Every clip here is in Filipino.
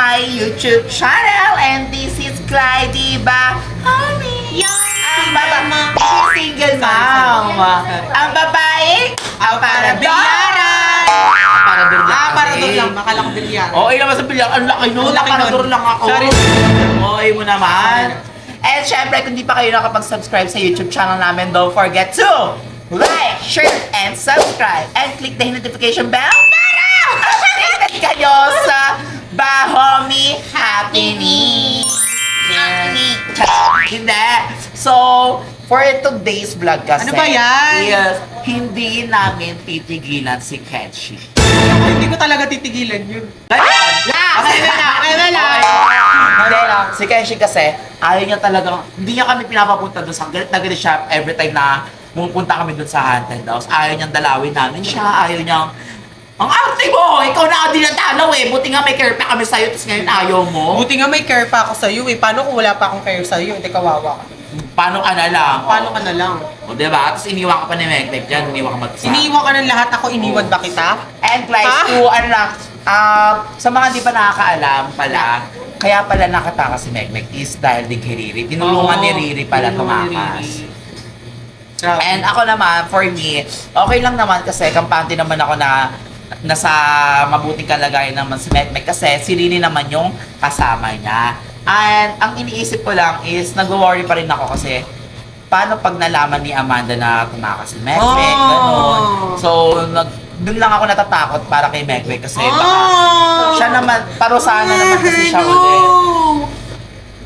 my YouTube channel and this is Clyde Bahami. Ang single mom. Ang babae, ang para bilyaran. Para doon lang, makala ko bilyaran. Oo, naman sa bilyaran. Ang laki nun. Nakarador lang ako. Sorry. Okay mo naman. And syempre, kung di pa kayo nakapag-subscribe sa YouTube channel namin, don't forget to like, share, and subscribe. And click the notification bell para updated kayo sa Bahami Happening. Hindi. So, for today's vlog kasi, Ano ba yan? Yes, hindi namin titigilan si Ketchy. Hindi ko talaga titigilan yun. Ngayon, Okay lang. si Kenshi kasi, ayaw niya talagang, hindi niya kami pinapapunta doon sa galit na galit siya every time na pumunta kami doon sa haunted house. Ayaw niyang dalawin namin siya, ayaw niyang, ang arte mo! Ikaw na din natalaw eh! Buti nga may care pa kami sa'yo, tapos ngayon ayaw mo. Buti nga may care pa ako sa'yo eh. Paano kung wala pa akong care sa'yo? Hindi kawawa ka. Paano ka na lang? Paano ka na lang? O diba? Tapos iniwan ka pa ni Megdeg dyan, iniwan ka mag-isa. Iniiwan ka ng lahat, ako iniwan ba kita? And guys, Ha? to ano lang, sa mga di pa nakakaalam pala, kaya pala nakatakas si Megmeg is dahil din kay Riri. Tinulungan ni Riri pala Tinulungan ni tumakas. Riri. Grabe. And ako naman, for me, okay lang naman kasi kampante naman ako na nasa mabuting kalagayan naman si Megmeg kasi si Riri naman yung kasama niya. And ang iniisip ko lang is nag-worry pa rin ako kasi paano pag nalaman ni Amanda na tumakas si Megmeg, ganun. So, dun lang ako natatakot para kay Megmeg kasi baka siya naman, parusahan na naman kasi siya ulit.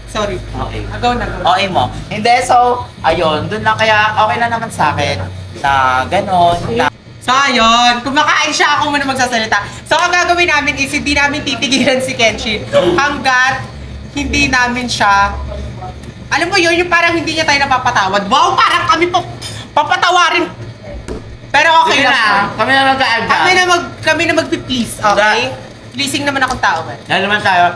Sorry. Okay. Agaw na. Okay mo. Hindi, so, ayun, dun lang kaya okay lang naman sa akin na gano'n. Na, So ayun, kumakain siya ako muna magsasalita. So ang gagawin namin is hindi namin titigilan si Kenshin hanggat hindi namin siya, alam mo yun, yung parang hindi niya tayo napapatawad. Wow, parang kami po papatawarin. Pero okay Sige lang. na, kami na mag-aadya. Kami na magpi-please, okay? Pleasing naman akong tao, man. Yan naman tayo.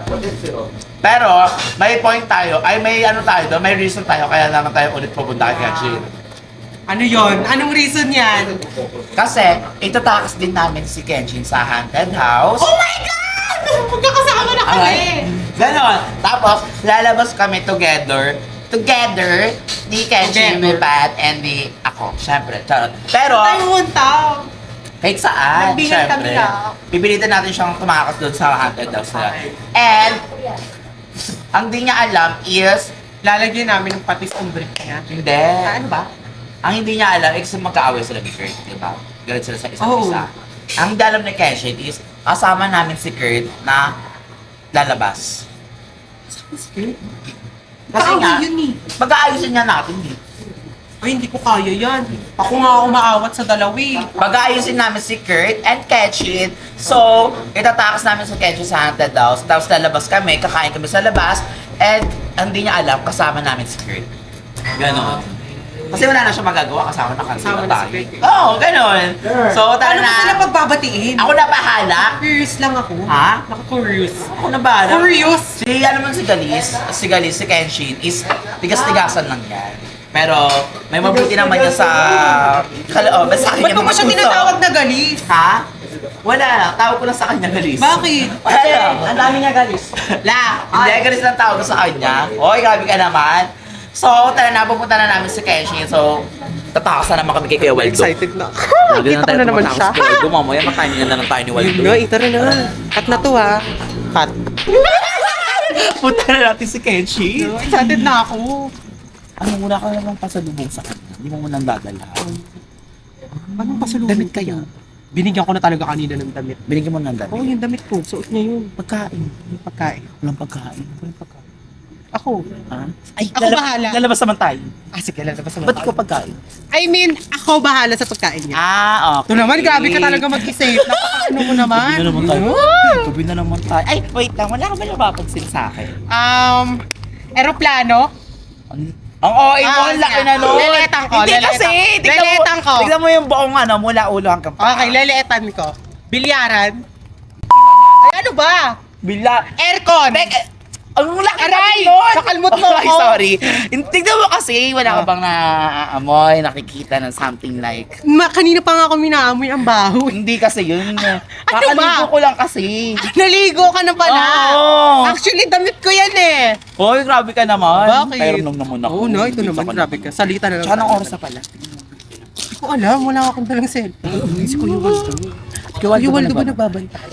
Pero, may point tayo, ay may ano tayo doon, may reason tayo, kaya naman tayo ulit pupunta kay Kenshin. Ano yon? Anong reason yan? Kasi, itatakas din namin si Kenshin sa haunted house. Oh my God! Magkakasama na kami! Alright. Ganon. Tapos, lalabas kami together ni Kenshin, Together. ni Pat, and ni ako. Siyempre, charot. Pero, Tayo punta! kahit saan, Nagbilang kami siyempre. lang. Pipilitan natin siyang tumakas doon sa haunted house nila. And, ang di niya alam is, Lalagyan namin ng patis ang brick niya. hindi. Ano ba? Ang hindi niya alam, is magkaaway sila ni Kurt, di ba? Galit sila sa isa't Oh. isa. Ang hindi alam ni Kenshin is, kasama namin si Kurt na lalabas. Kasi Kaaway nga, yun eh. mag-aayusin niya natin eh. Ay, hindi ko kaya yan. Ako nga umaawat sa dalawi. Mag-aayusin namin si Kurt and Kenshin. So, itatakas namin si Kenshin sa haunted house. Tapos lalabas kami, kakain kami sa labas. And hindi niya alam, kasama namin si Kurt. Ganon. Kasi wala na siya magagawa, kasama na Kasama na tayo. si Kurt. Oo, ganon. So, tara Paano mo sila na. pagbabatiin? Ako na bahala. Curious lang ako. Ha? Naka-curious. Ako na bahala. Curious? Si, alam mo si Galis, si Kenshin, is tigas-tigasan lang yan. Pero, may mabuti naman niya sa kalooban sa Ba't kanya mo ba siya mga puso. tinatawag na galis? Ha? Wala lang. Tawag ko lang sa kanya Galis. Bakit? Wala lang. Ang dami niya galis. La! Hindi, Galis lang tawag ko sa kanya. Oy, grabe ka naman. So, tara na, pupunta na namin si Kenshin. So, tatakasan naman kami kay Kuya Waldo. Excited na. Lagi Kita ko na naman siya. Si Waldo, mamaya makainin na lang tayo ni Waldo. Yun nga, ito rin na. Cut na to ha. Cut. Punta na natin si Kenshin. Excited na ako. Ano, muna ka naman pasalubong sa kanya. Hindi mo munang dadala. Anong pasalubong? Damit kaya? Binigyan ko na talaga kanina ng damit. Binigyan mo ng damit. Oo, yung damit ko. Suot niya yun. Pagkain. Yung pagkain. Walang pagkain. Walang pagkain. Ako. Ha? Ay, Ako bahala. lalabas naman tayo. Ah, sige, lalabas naman. Ba't ikaw pagkain? I mean, ako bahala sa pagkain niya. Okay. Ito naman, grabe ka talaga mag-isave. Napaka-ano mo naman. Gabi na naman tayo. Wow. Gabi na naman tayo. Ay, wait lang. Wala ka ba napapansin sa akin? Aeroplano. Ang OA mo, ang laki na nun. Leletan ko, Hindi leletan. kasi. Leletan ko. Tignan mo yung buong mula ulo hanggang pa. Okay, leletan ko. Bilyaran. Ay, ano ba? Bila. Aircon. Tek, Ang laki Aray! nun! Nakalmot mo Ay, ako. sorry. Tignan mo kasi, wala ka bang naaamoy, nakikita ng something like... Kanina pa nga ako minaamoy ang baho. Hindi kasi yun. ba? Kakaligo ko lang kasi. Naligo ka na pala. Oo. Actually, damit ko yan eh. Hoy, grabe ka naman. Bakit? Pero nung naman ako. Oo na, ito naman. Grabe ka. Salita na lang. Tsaka ng oras na pala. Hindi ko alam. Wala akong dalang cellphone. Si Kuya Waldo. Kuya Waldo ba nagbabantay?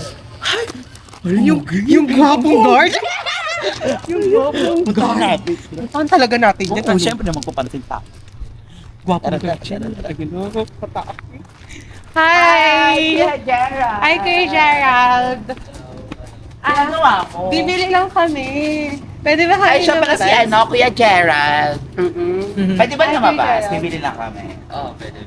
Yung gwapong guard? Yung gwapong guard. Saan talaga natin yan? Oo, syempre naman pupansin pa. Gwapong Tara, guard. Hi! Gerald. Hi, Kuya Gerald. Ano ako? Bibili lang kami. Pwede ba kami Ay, siya pala si Kuya Gerald. Pwede ba Ay, lumabas? Kuya Gerald. Bibili lang kami. Oo, pwede.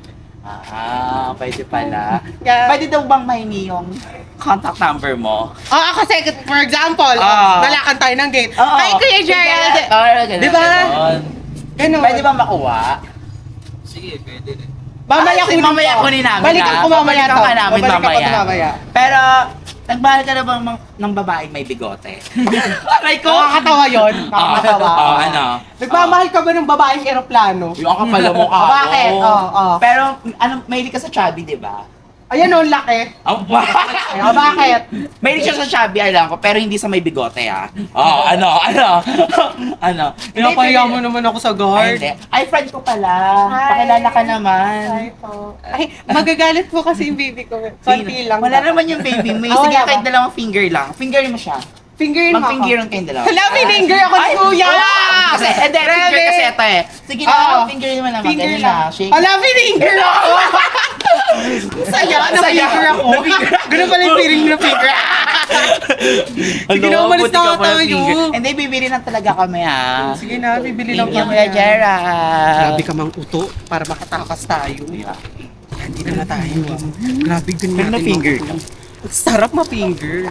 Pwede pala. Yeah. Pwede daw bang mahingi yung contact number mo? Oo, kasi for example, nalakan tayo ng gate. Oo. Hi, Kuya Gerald. Ganun, Di ba? ganun. Ganun. Pwede ba makuha? Sige, pwede rin. Mamaya Kasi mamaya kunin namin. Balikan ko mamaya Balikan to. ka namin Babalikan ko mamaya. to mamaya. Pero, nagmahal ka na bang ng babaeng may bigote? Aray ko! Nakakatawa yun. Nakakatawa. Ano? Nagmamahal ka ba ng babaeng eroplano? Yung ang kapal mo ka. Bakit? Oo. Pero, mahilig ka sa chubby, di ba? Ayan o, laki. Bakit? Mahilig siya sa chubby, alam ko, pero hindi sa may bigote, ah. Ano? Pinapahiya mo naman ako sa Ay, guard. hindi. Ay, friend ko pala. Hi. Pakilala ka naman. Hi po. Ay, magagalit po kasi yung baby ko. Konti lang. Wala naman yung baby mo. Ah, Sige, wala ba? kahit dalawang finger lang. Fingerin mo siya. Fingerin mo ako. Mag-fingerin kayong dalawa. Hala, finger ako ni Ay, Kuya! Kasi, hindi, finger Grabe. kasi ito eh. Sige Oo. na, fingerin mo naman. Finger Ganun lang. na, shake. Hala, finger ako! Saya na finger ako. Ganun pala yung feeling na finger. Sige na, umalis na nga tayo. Hindi, bibili lang talaga kami ha. Sige na, bibili lang Thank you, kami. Kuya Gerald. Grabe ka mang uto para makatakas tayo. Hindi na tayo. Grabe din Pero natin. na-finger ka. Sarap ma-finger.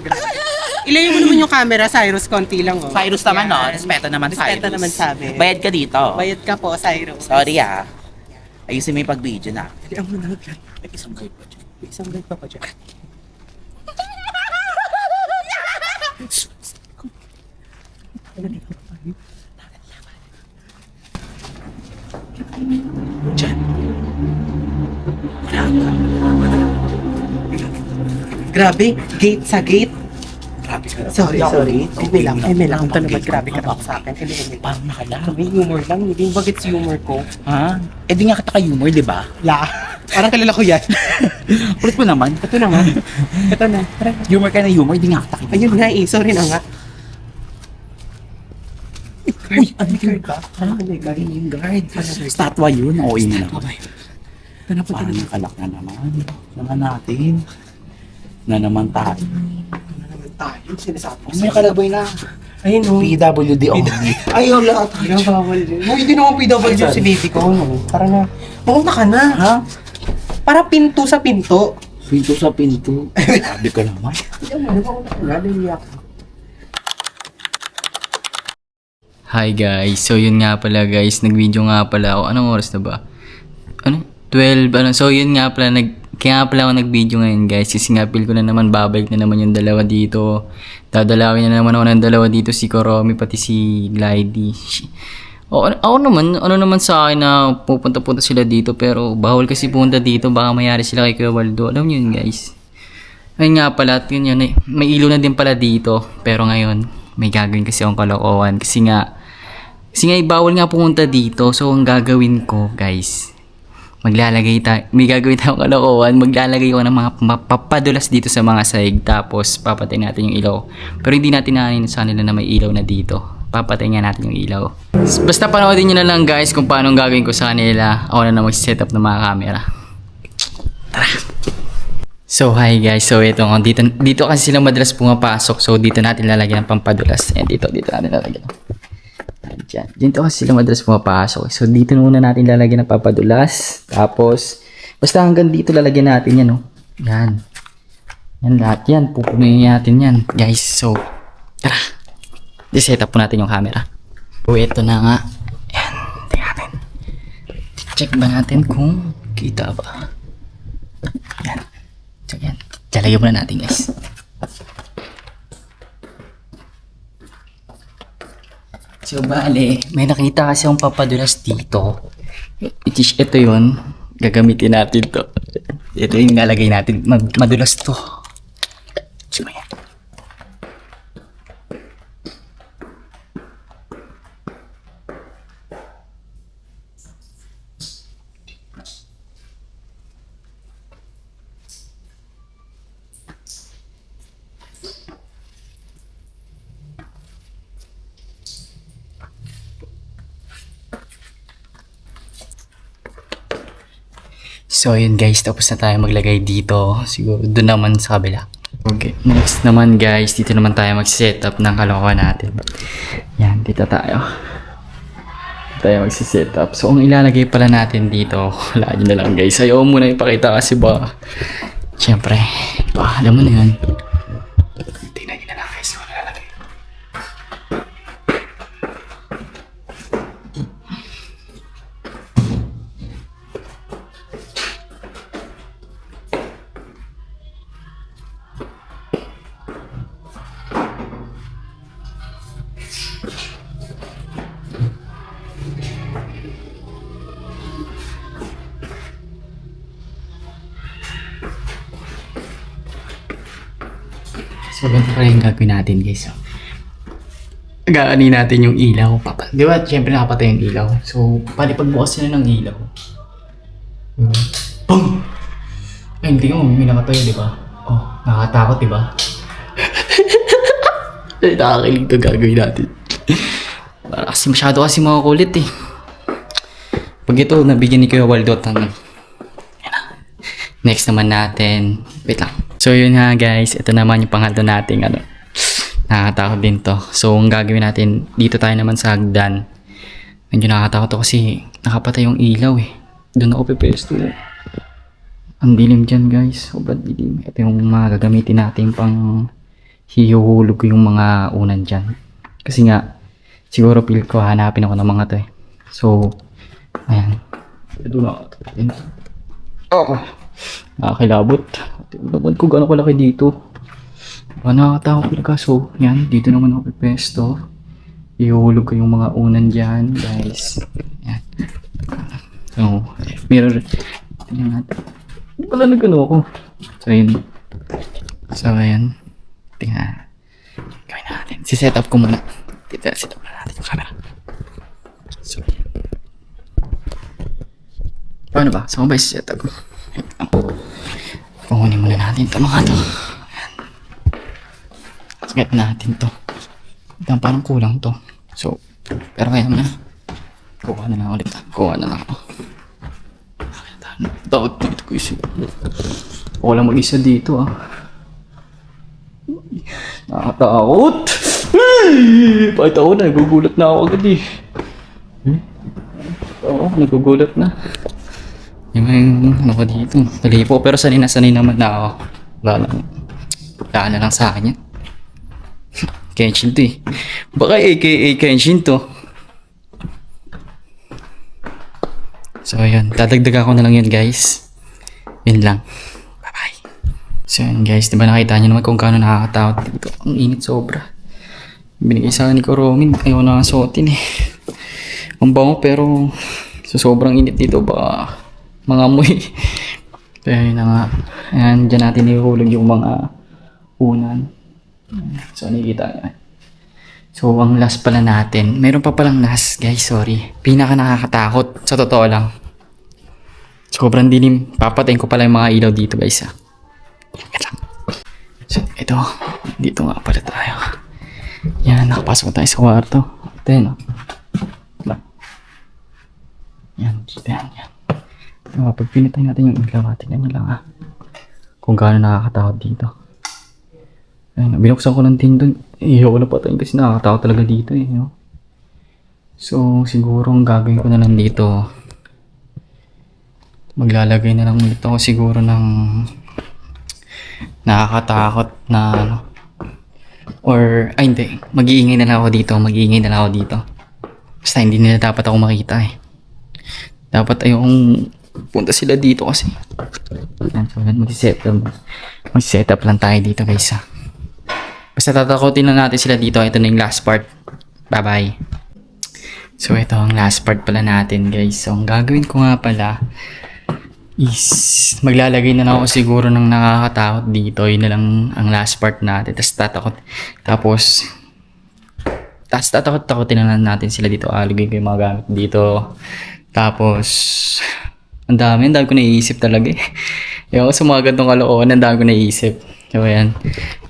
Ilayo mo naman yung camera, Cyrus, konti lang oh. Cyrus naman, no? Yan. Respeto naman, Cyrus. Respeto naman sabi. Bayad ka dito. Bayad ka po, Cyrus. Sorry ah. Ayusin mo yung pag-video na. Hindi ang manahag yan. May isang guide pa dyan. May isang guide pa pa dyan. Dyan. Grabe, gate sa gate. Grabe ka. Sorry. Eme lang. Ito naman, Gate grabe ka lang. naman sa akin. Eme. Parang nakala. May humor lang. Hindi bagets humor ko. Ha? Eh di nga kita ka-humor, di ba? La. Parang kilala ko yan. Kulit mo naman. Ito na nga. Ito na. Tara. Humor ka na humor, di nga kita ka. Ayun nga eh. Sorry na nga. Uy, ano yung guard ba? Ano may guard? Yung guard. Statwa yun. Oo, yun na. Ito na po. Parang nakalak na naman. Naman natin. Na naman tayo. Ano naman tayo? Sinasabi ko May kalaboy na. Ayun oh. PWD only. Ay, wala. Ayaw, bawal din. Oh, hindi naman PWD si baby ko. No? Para na. Pumunta ka na. Ha? Para pinto sa pinto. Pinto sa pinto. Sabi ka naman. Hi guys, so yun nga pala guys, nag-video nga pala ako. Anong oras na ba? Ano? 12, ano? So yun nga pala, kaya nga pala ako nag-video ngayon guys. Kasi nga feel ko na naman, babalik na naman yung dalawa dito. Dadalawin na naman ako ng dalawa dito, si Koromi pati si Glidey. O, ako naman, ano naman sa akin na pupunta-punta sila dito. Pero bawal kasi punta dito, baka mayari sila kay Kuya Waldo. Alam niyo yun guys. Ayun nga pala, at yun, may ilaw na din pala dito. Pero ngayon, may gagawin kasi akong kalokohan. Kasi nga, bawal nga pumunta dito. So, ang gagawin ko, guys, may gagawin tayong kalokohan. Maglalagay ko ng mga papadulas dito sa mga sahig. Tapos, papatay natin yung ilaw. Pero hindi natin naanin sa kanila na may ilaw na dito. Papatay nga natin yung ilaw. Basta panoodin nyo na lang, guys, kung paano ang gagawin ko sa kanila. Ako na mag-set up ng mga camera. Tara! So, hi guys. So, ito. Dito kasi sila madalas pumapasok. So, dito natin lalagyan ng pampadulas. Ayan, dito natin lalagyan. Diyan. Dito kasi sila madalas pumapasok. So, dito muna natin lalagyan ng pampadulas. Tapos, basta hanggang dito lalagyan natin yan, oh. Yan. Yan lahat yan. Pupunuin natin yan, guys. So, tara. I-set up po natin yung camera. So, ito na nga. Ayan. Tingnan natin. Check ba natin kung kita ba? Yan. So, yan. Lalagyan muna natin, guys. So, bale, may nakita kasi akong papadulas dito. Ito yun. Gagamitin natin to. Ito yung nalagay natin. Madulas to. So, yan. So yun guys, tapos na tayo maglagay dito. Siguro doon naman sa kabila. Okay, next naman guys, dito naman tayo mag-setup ng kalokohan natin. Yan, dito tayo. Dito tayo mag-setup. So ang ilalagay pala natin dito, wala nyo na lang guys. Ayaw muna ipakita kasi ba, syempre, alam mo na yun. Tingnan nyo na lang guys, wala lalagay. So, ganito pala yung gagawin natin guys. So, gaanin natin yung ilaw. Di ba? Siyempre nakapatay yung ilaw. So, pagbukas na ng ilaw. Boom! Ay, hindi mo, may nakatayo, di ba? Oh, nakakatakot, di ba? Ay, nakakakilig ito gagawin natin. Para kasi masyado kasi mga kulit eh. Pag ito, nabigyan ni Kuya Waldo at next naman natin. Wait lang. So yun nga guys, ito naman yung pangatlo nating nakakatakot din to. So ang gagawin natin, dito tayo naman sa hagdan. Medyo nakakatakot to kasi nakapatay yung ilaw eh. Doon ako pepesto. Ang dilim dyan guys, sobrang dilim. Ito yung mga gagamitin natin pang hihuhulog yung mga unan dyan. Kasi nga, siguro feel ko hanapin ako ng mga to eh. So, ayan. Ito na. Oh! Nakakilabot. Tingnan ko gano'n kalaki dito. Nakakatakot talaga. So, yan. Dito naman ako pipesto. Ihulog ko yung mga unan dyan, guys. Yan. So, mirror. Tingnan natin. Hindi pala nagano ako. So, yun. So, ayan. Tingnan. Gawin natin. Si-set up ko muna. Set up na natin yung camera. So, ayan. Paano ba? Saan ko ba si-set up ko? Kukunin muna natin ito mga to. Ayan. Get natin to. Ito parang kulang to. So, pero kaya naman na. Kuha na lang ulit. Kuha na lang ako. Takot dito ko isa. Wala mag-isa dito ah. Nakatakot. Pakita ko na. Nagugulat na ako agad eh. Oo, nagugulat na. Yung ano ko dito, talipo. Pero sanay naman na ako. Wala na lang sa akin yan. Kenshin to eh. Baka AKA Kenshin to. So yun, dadagdagan ko na lang yun guys. Yun lang. Bye bye. So yun guys, diba nakita nyo naman kung gaano nakakatakot dito. Ang init sobra. Binigay sa akin ni Koromin, ayaw na suotin eh. Ang bango pero sa sobrang init dito baka mga amoy. Kaya yun na nga. Ayan, dyan natin ihulog yung mga unan. So, nakikita nyo. So, ang last pala natin. Meron pa palang last, guys. Sorry. Pinaka nakakatakot. Sa totoo lang. Sobrang dilim. Papatayin ko pala yung mga ilaw dito, guys. So, ito. Dito nga pala tayo. Yan, nakapasok tayo sa kwarto. Ito yun, oh. Yan, dito yan. Pag pinitay natin yung ilaw, tingnan nyo lang kung gaano nakakatakot dito. Ayun, binuksan ko ng tindon. Iyo ko na patayin kasi nakakatakot talaga dito eh. No? So siguro ang gagawin ko na lang dito, maglalagay na lang ulit ako siguro ng nakakatakot na or ay hindi, mag-iingay na lang ako dito. Basta hindi nila dapat ako makita eh. Dapat ayokong punta sila dito kasi. So, mag-set up lang tayo dito guys. Basta tatakotin lang natin sila dito. Ito na yung last part. Bye bye. So, ito ang last part pala natin, guys. So, ang gagawin ko nga pala is maglalagay na lang ako siguro ng nakakatakot dito. Yun na lang ang last part natin. Tapos tatakot-takotin na lang natin sila dito. Alagay ko yung mga gamit dito. Tapos, ang dami ko naiisip talaga eh. Yung sa mga gantong kalooan, ang dami ko naiisip. So, ayan.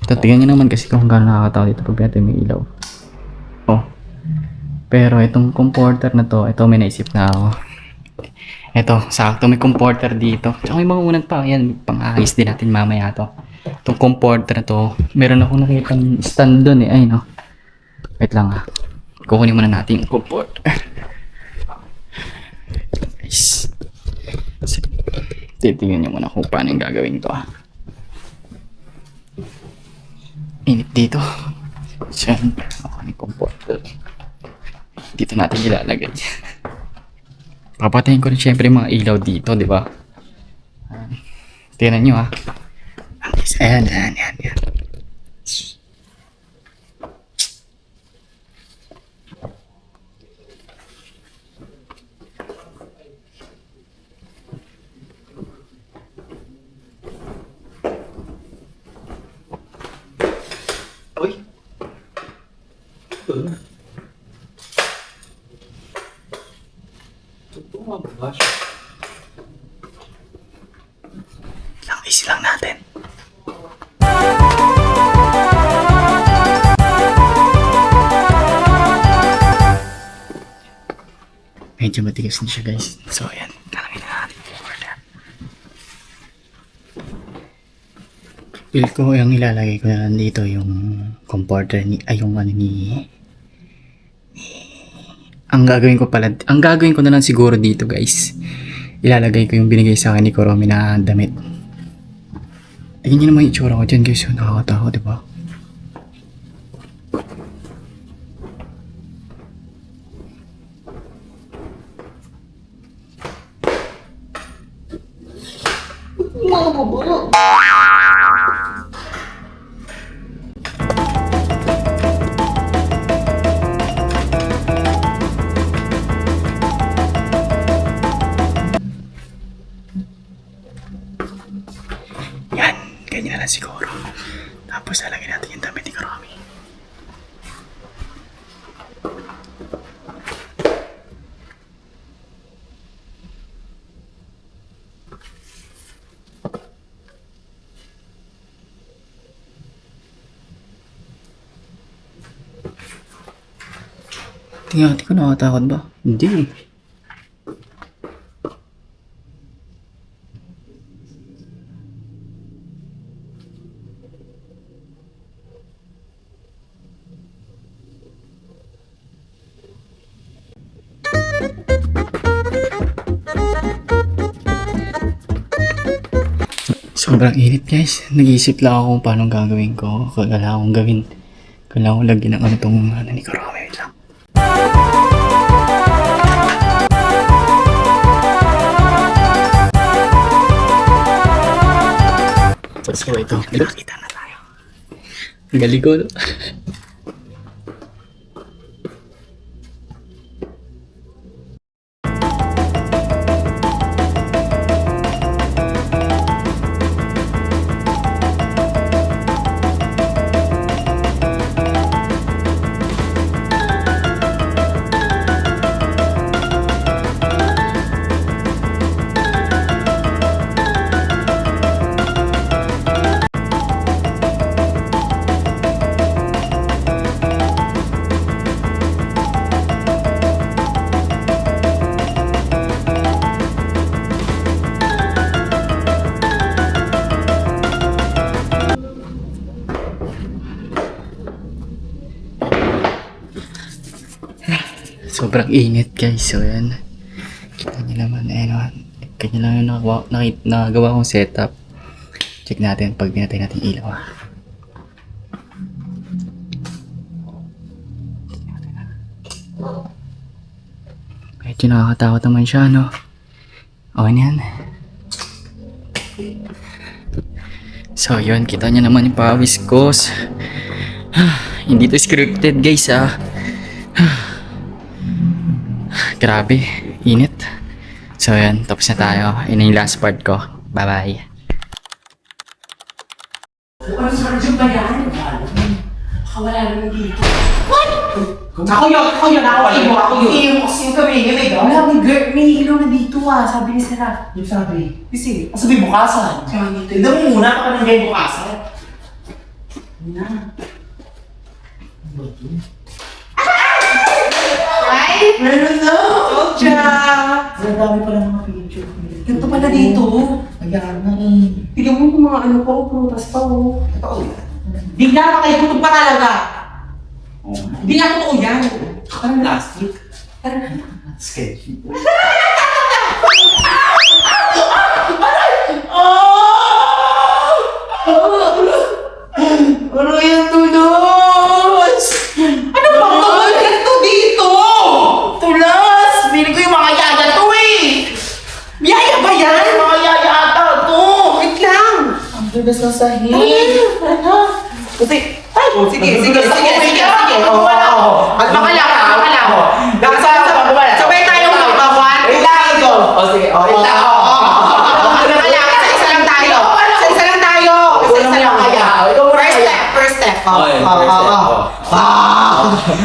Ito, tingnan nyo naman kasi kung gaano nakakatakot dito pag natin may ilaw. Oh. Pero itong comforter na to, ito may naisip na ako. Ito, sakto may comforter dito. Tsaka may mga unang pa, yan, pang-ayos din natin mamaya to. Itong comforter na to, meron akong nakita stand doon eh, ay no. Wait lang ha. Kukunin muna natin yung comforter. Guys. Titingnan nyo muna kung paano yung gagawin to ha. Init dito. Diyan, ako yung comforter. Dito natin ilalagay. Papatayin ko rin syempre mga ilaw dito, di ba? Tingnan nyo ha. Ayan. Uy. Lang easy lang natin. Medyo matigas na siya guys. So ayan, lalagay na natin yung order. Feel ko yung ilalagay ko na lang dito yung comforter ni, ay yung ano ni ang gagawin ko na lang siguro dito guys, ilalagay ko yung binigay sa akin ni Kuromi na damit. Tingnan nyo naman yung itsura ko dyan guys, nakakatakot diba? Yan, ganyan na lang siguro. Tapos lalagyan natin yung damit ni Kuromi. Tingnan ko, nakatakot ba? Hindi. Sobrang init guys. Nag-iisip lang ako kung paano gagawin ko. Kailangan kong lagyan ng ano tong ano ni Kuromi. Wait lang. So ito, nakita na tayo. Ang galing ko. Sobrang init guys. So yan. Kita nyo naman. Kanya lang yung nagawa kong setup. Check natin pag pinatay natin ilaw. Medyo nakakatakot naman siya, no? Okay na yan. So yun, kita nyo naman yung pawis ko. Hindi to scripted guys Grabe, init. So yan, tapos na tayo. Yun na yung last part ko. Bye-bye. Ako yun. Iyo kasi yung kami. Wala, may ilaw na dito sabi ni Sarah. Yung sabi. Kasi, Sabi bukasan. Tignan mo muna baka nandiyan bukasan. ay! Meron na! Ocha! Ang dami pala mga picture. Ganito pala dito. Ayan na eh. Tignan mo kung mga ano pa, prutas pa Totoo yan. Di nga makikutog pa talaga. Di nga totoo yan. Parang plastic. Tara na. Sketchy. Ano yung tulos? Ano bang tawag ganito dito? Tulas! Feeling ko yung mga yaya to eh! Biyaya ba yan? Mga yaya ata to! Wait lang. Ang tulas ng sahig. Tara na. Kasi, ay! Sige. Oo. At baka lang. Sabay tayong magbawan. Wait lang ito! O sige, o wait lang. Isa lang tayo. Isa lang. First step.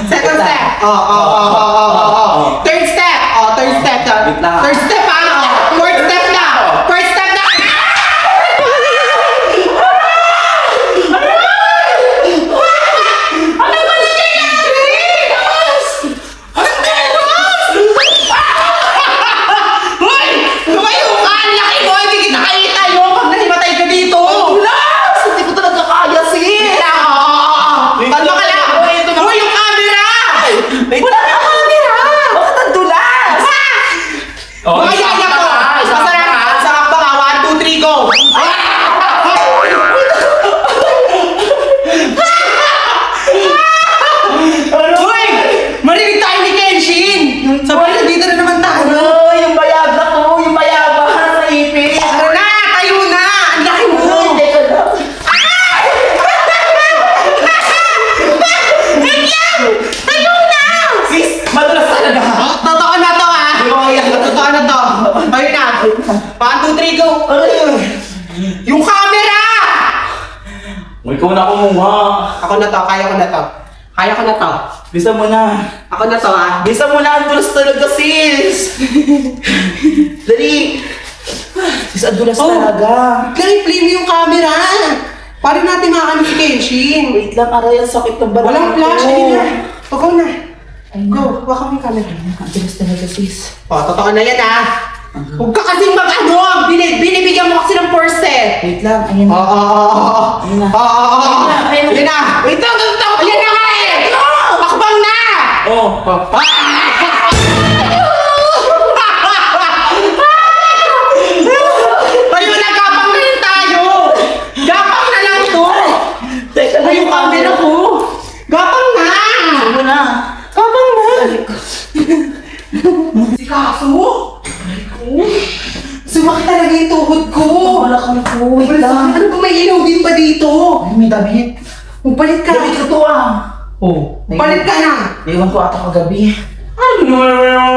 Second step. Third step. Third step. Wait lang. Third step Fourth step na. First step na. Hoy! Tumayo ka! Ang laki mo! Hindi kita nakita yun pag nahimatay ka dito! Tulas! Hindi ko talaga kaya, sis! Kalma ka lang! Hoy, yung camera! Wait Wala lang. kang camera! Bakit ang tulas? Mga yaya ko! Masarap! Sarap ba nga? 1, 2, 3, go! Hoy! Marinig tayo ni Kenshin! Sabay na dito na naman tayo! Ano? Yung bayabak ko, yung bayabak sa ipin. Tara na! Tayo na! Ang laki mo! Hindi ko na. Tayo na! Sis, madulas talaga. Totoo na to Yung Totoo na to! Ayun na! 1, 2, 3, go! Yung camera! Ikaw na kumuha. Ako na to, kaya ko na to. Bisa mo na. Ako na to Bisa mo na, ang dulas talaga, sis. Dali. Sis, ang dulas talaga. Play mo yung camera! Paano natin makakano si Kenshin? Wait lang, aray, ang sakit ng balat. Walang flash, ko. ayun na. Go na. Go, waka mo yung camera. Ang dulas talaga, sis. Totoo na yan Huwag ka kasing mag-ano! Binibigyan mo kasi ng first set! Wait lang, ayun na. Ayun na. Ayun na! Wait lang, Ayun na nga Pakbang na! Oh. Ayun na, gapang na rin tayo! Gapang na lang to! Teka lang, Yung camera ko! Gapang na! Ano na? Gapang na! Si Kaso? Sumakit talaga yung tuhod ko! Wala kang po, wait lang. Ano ba may ilaw din ba dito? Ay, may damit. Magpalit ka! Damit ko to Oh. Magpalit ka na! Naiwan ko ata kagabi. Ano naman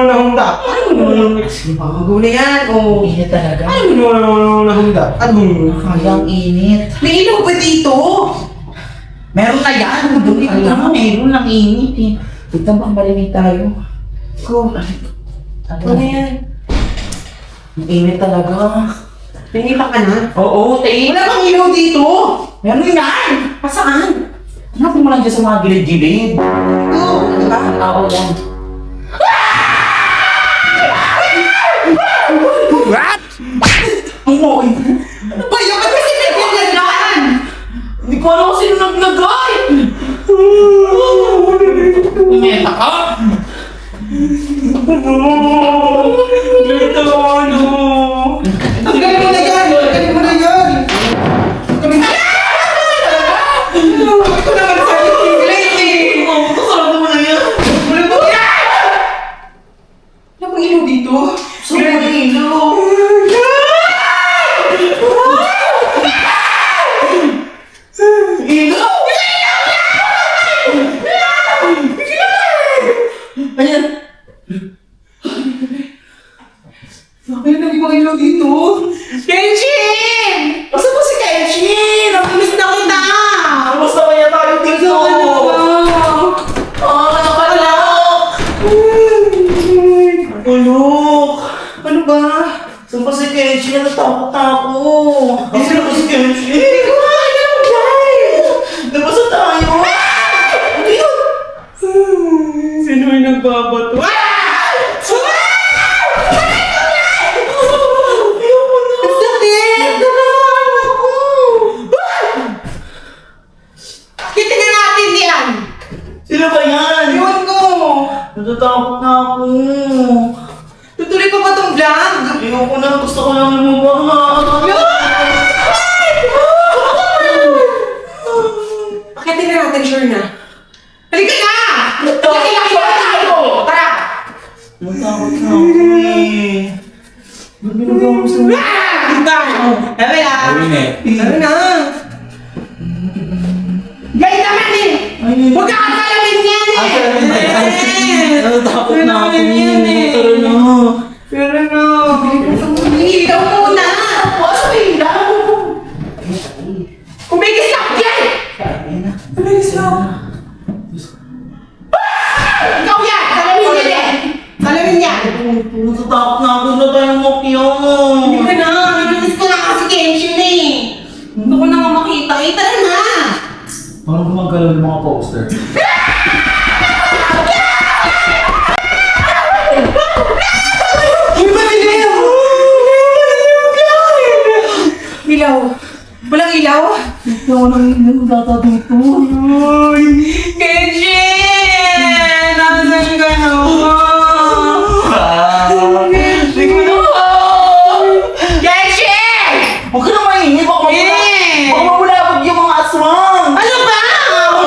nahunda? Ano naman Pagago na yan, Init talaga. Ano naman nahunda? Ano? Kayang init. May ilaw ba dito? Meron na yan. Alam mo, meron lang init eh. Wait lang, baka marinig tayo. Go. Ano yan? Ang init talaga. Pinita ka na? Oo, tayo. Wala bang ilaw dito? Meron yan. Pasaan? Hanapin mo lang dyan sa mga gilid-gilid. Go. Ano ba? Oo, yan. What? Ang okay. Ano ba yun? Ba't kasi nagpapagyan? Hindi ko alam kung sino naglagay. Umeta ka? Dito, ano? Tanggalin mo na yan! Tanggalin mo na yan! Tanggalin mo na yan! Ito naman sa late eh! Sarado mo na yan. Wala ba yan? Wala bang ilaw dito? Saan mo na ilaw? Ilaw! Ayan. Kenshin, natatakot na ako. Sino ba si Kenshin? Hindi ko alam, guys! Labas na tayo! Ano yun? Sino yung nagbabato? Ang sakit! Nanahan ako! Kitingnan natin yan! Sino ba yan? Iwan ko! Natatakot na ako. Tutuloy ko ba tong vlog? Ayoko na, gusto ko lang lumabas. Pakitin na natin, sure na. Halika na! Laki-laki na tayo! Tara! Natatakot na ako eh. Ba't binagawa mo sa mga? Diba? Sabi na! Tara na! Gay naman eh! Huwag ka kasalamin yan eh! Natatakot na ako. Tara na. Tara na! Ilaw muna! Bukas mo ilaw! Kumigis ka yan! Kumigis ka! Ikaw yan! Salamin yan eh! Salamin yan! Natatakot na ako na tayo mokyo. Hindi ka na! Naminis ko na kasi Kenshin eh! Gusto ko na nga makita eh! Tara na! Parang gumagalaw yung mga poster. Uy, madilim! Ilaw! Walang ilaw? Ikaw nang data dito. Kenshin! Nasaan ka na? Kenshin! Huwag ka na maingay. Baka mabulabog yung mga aswang. Ano ba?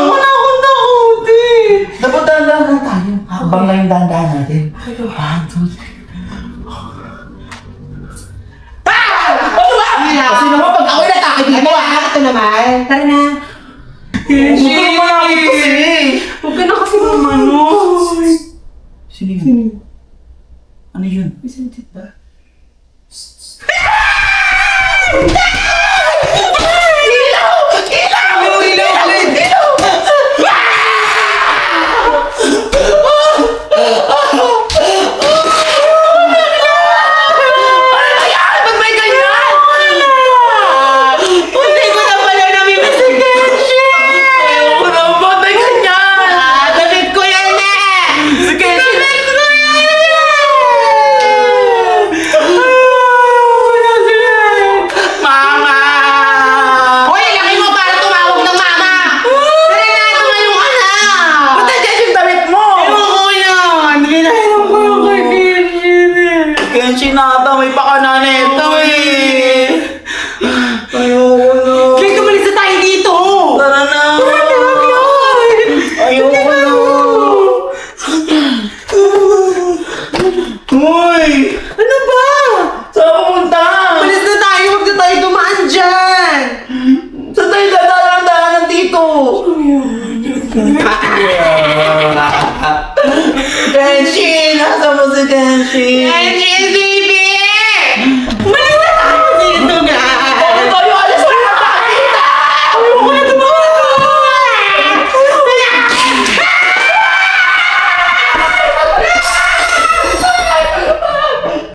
Wala akong takutin! Dapat dahan-dahan lang tayo. Habang lang yung dahan-dahan natin. 1, 2, 3. Ano ba? Kasi naman pag ako'y natake dito Ito naman. Tara na. Huwag ka na malapit kasi. Huwag ka na kasi mamano. Sino yun? Ano yun? Hindi ko na pala namimiss si Kenshin! Ayoko na, ba't may ganyan? David ko yan eh! Si Kenshin! David ko yan Mama! Hoy, laki mo para tumawag ng mama! Tara na, tumayo ka na! Ba't nandiyan yung damit mo? Ewan ko yan! Binahiram ko yung kay Kenshin eh! Kenshin nata, may pakana nito eh. Ayoko na. Kaya tumalis na tayo dito! Tara na. Ayoko na. Uy! Ano ba? Saan ka pumunta? Malis na tayo! Huwag na tayo dumaan dyan! Saan tayo dadaan dito? Kenshin! Nasa mo si Kenshin? Kenshin!